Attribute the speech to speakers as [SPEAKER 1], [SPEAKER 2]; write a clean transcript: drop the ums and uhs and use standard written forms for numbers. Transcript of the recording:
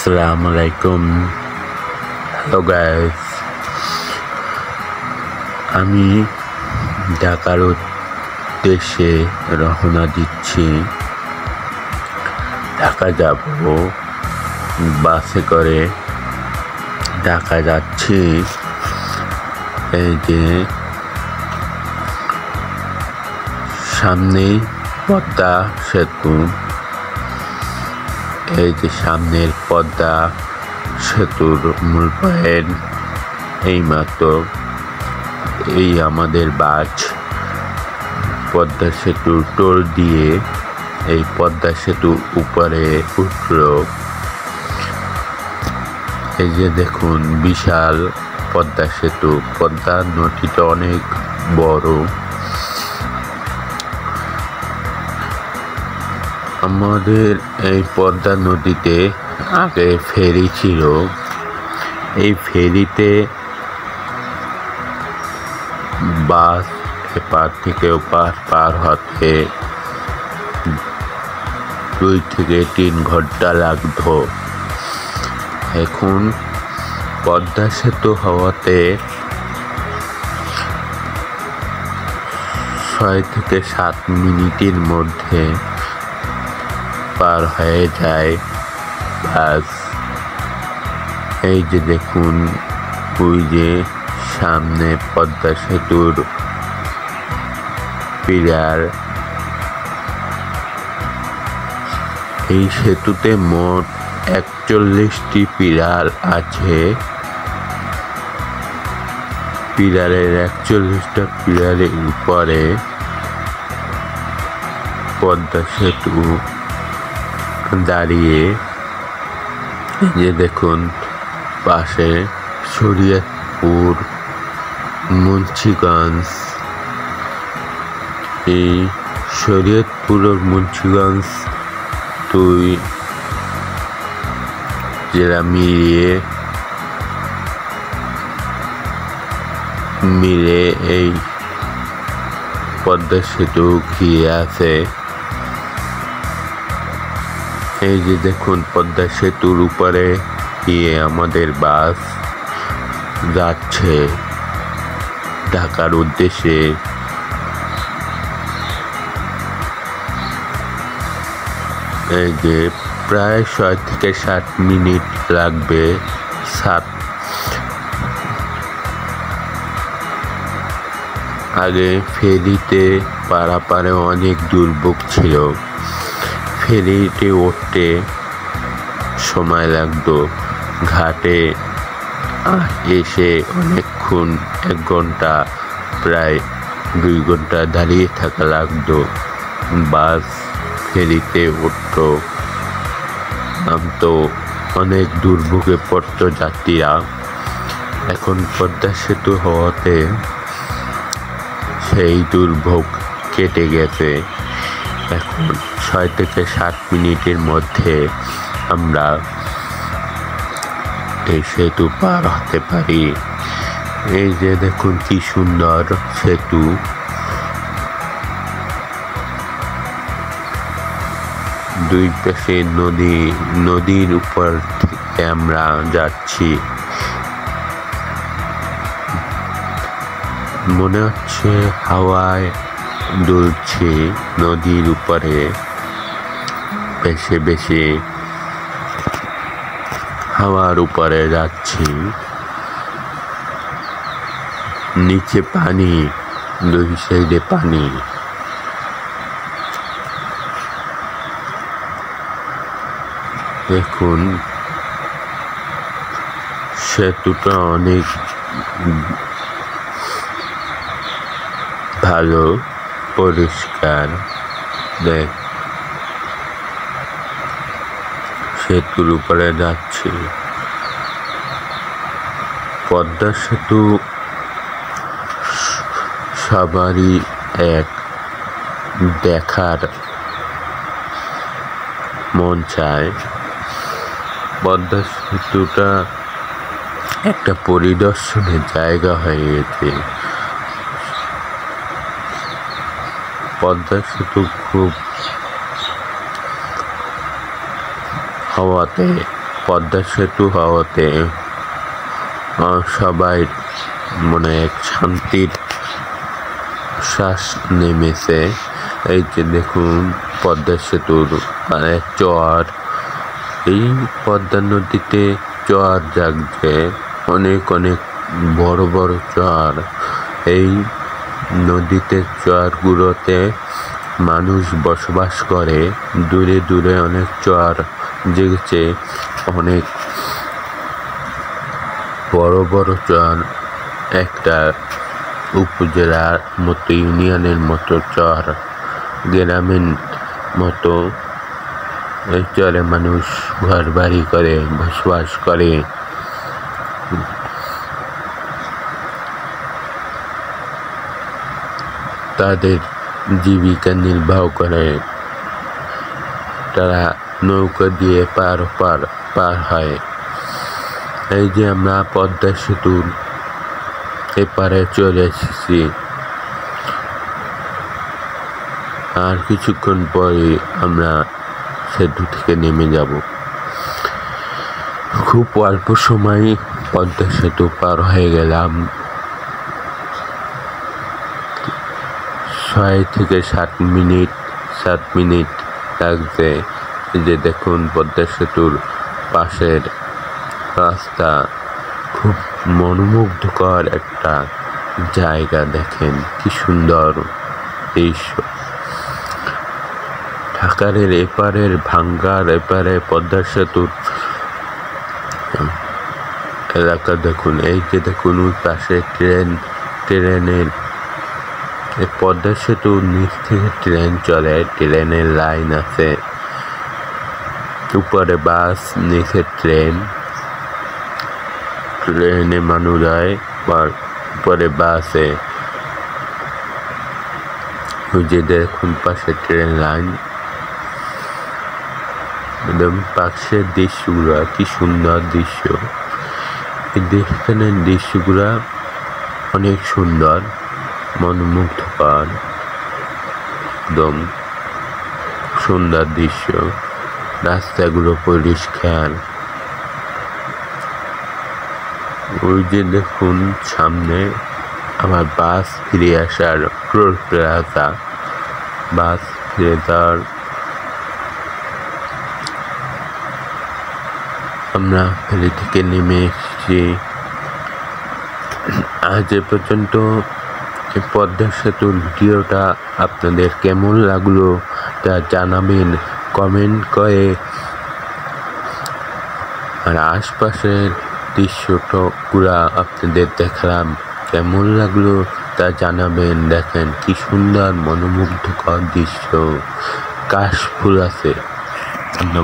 [SPEAKER 1] আসসালামু আলাইকুম। Hello guys, আমি ঢাকার উদ্দেশ্যে রওনা দিচ্ছি। ঢাকা যাব, বাসে করে ঢাকা যাচ্ছি। এই যে সামনেই পদ্মা সেতু, এই যে সামনের পদ্মা সেতুর মূল পয়েন্ট এইমাত্র এই আমাদের বাস পদ্মা সেতুর টোল দিয়ে এই পদ্মা সেতু উপরে উঠল। এই যে দেখুন বিশাল পদ্মা সেতু। পদ্মা নদীটা অনেক বড়। আমাদের এই পদ্মা নদীতে আগে ফেরি ছিল। এই ফেরিতে বাস এপার থেকে ওপার পার হতে 2 থেকে 3 ঘন্টা লাগতো। এখন পদ্মা সেতু হওয়াতে 6 থেকে 7 মিনিটের মধ্যে পার হয়ে যায় বাস। এই যে দেখুন ওই যে সামনে পদ্মা সেতুর পিলার। এই সেতুতে মোট 41টি পিলার আছে। পিলারের 41টা পিলারের উপরে পদ্মা সেতু দাঁড়িয়ে। যে দেখুন পাশে শরীয়তপুর, মুন্সিগঞ্জ। এই শরীয়তপুর ও মুন্সিগঞ্জ 2 জেলা মিলে এই পদ্মা সেতু ঘিরে আছে। এই যে দেখুন পদ্মা সেতুর উপরে গিয়ে আমাদের বাস যাচ্ছে ঢাকার উদ্দেশ্যে। এই যে প্রায় 6 থেকে 7 মিনিট লাগবে। আগে ফেরিতে পারাপারে অনেক দুর্ভোগ ছিল। ফেরিতে উঠতে সময় লাগতো। ঘাটে এসে অনেকক্ষণ 1 ঘন্টা প্রায় 2 ঘন্টা দাঁড়িয়ে থাকা লাগতো। বাস ফেরিতে উঠতো, নামতো, অনেক দুর্ভোগে পড়তো যাত্রীরা। এখন পদ্মা সেতু হওয়াতে সেই দুর্ভোগ কেটে গেছে। এখন 6 থেকে 7 মিনিটের মধ্যে আমরা এই সেতু পার হতে পারি। এই যে দেখুন কি সুন্দর সেতু। দুই পাশে নদী, নদীর উপর থেকে আমরা যাচ্ছি। মনে হচ্ছে হাওয়ায় দুলছি নদীর উপরে। বেশি বেশি হাওয়ার উপরে যাচ্ছি। নিচে পানি, 2 সাইডে পানি। দেখুন সেতুটা অনেক ভালো, পরিষ্কার। দেখ সেতুর উপরে যাচ্ছি। পদ্মা সেতু সবারই এক দেখার মন চায়। পদ্মা সেতুটা একটা পরিদর্শনের জায়গা হয়ে গেছে। পদ্মা সেতু খুব হওয়াতে পদ্মা সেতু হওয়াতে সবাই মনে এক শান্তির শ্বাস নেমেছে। এই যে দেখুন পদ্মা সেতুর চর, এই পদ্মা নদীতে চর জাগছে, অনেক অনেক বড় বড় চর। এই নদীতে চরগুলোতে মানুষ বসবাস করে। দূরে দূরে অনেক চর জেগেছে, অনেক বড় বড় চর। একটা উপজেলার মতো, ইউনিয়নের মতো চর, গ্রামের মতো। এই চরে মানুষ ঘর বাড়ি করে বসবাস করে। তাদের জীবিকা নির্বাহ করে। তারা নৌকা দিয়ে পার হয়। এই যে আমরা পদ্মা সেতুর এপারে চলে এসেছি। আর কিছুক্ষণ পরে আমরা সেতু থেকে নেমে যাব। খুব অল্প সময় পদ্মা সেতু পার হয়ে গেলাম। 6 থেকে 7 মিনিট লাগছে। যে দেখুন পদ্মা সেতুর পাশের রাস্তা, খুব মনোমুগ্ধকর একটা জায়গা। দেখেন কি সুন্দর দৃশ্য। ঢাকার এপারের ভাঙ্গার এপারে পদ্মা সেতুর এলাকা দেখুন। এই যে দেখুন ওই পাশে ট্রেনের পদ্মা সেতুর নিচ থেকে ট্রেন চলে, ট্রেনের লাইন আছে। উপরে বাস, নিচে ট্রেনে মানুষ যায়, উপরে বাসে। ওই যে দেখুন পাশে ট্রেন লাইন। একদম পাশের দৃশ্যগুলা কি সুন্দর দৃশ্য। এখানের দৃশ্যগুলা অনেক সুন্দর, মনোমুগ্ধকর, একদম সুন্দর দৃশ্য। রাস্তাগুলো পরিষ্কার। ওই যে দেখুন সামনে আমার বাস ফিরে আসার টোল প্লাজা। বাস ফিরে যাওয়ার আমরা ফেরি থেকে নেমে এসেছি। আজ এ পর্যন্ত পদ্মা সেতুর ভিডিওটা আপনাদের কেমন লাগলো তা জানাবেন কমেন্ট করে। আর আশপাশের দৃশ্যটা পুরা আপনাদের দেখালাম, কেমন লাগলো তা জানাবেন। দেখেন কি সুন্দর মনোমুগ্ধকর দৃশ্য, কাশ ফুল আছে। ধন্যবাদ।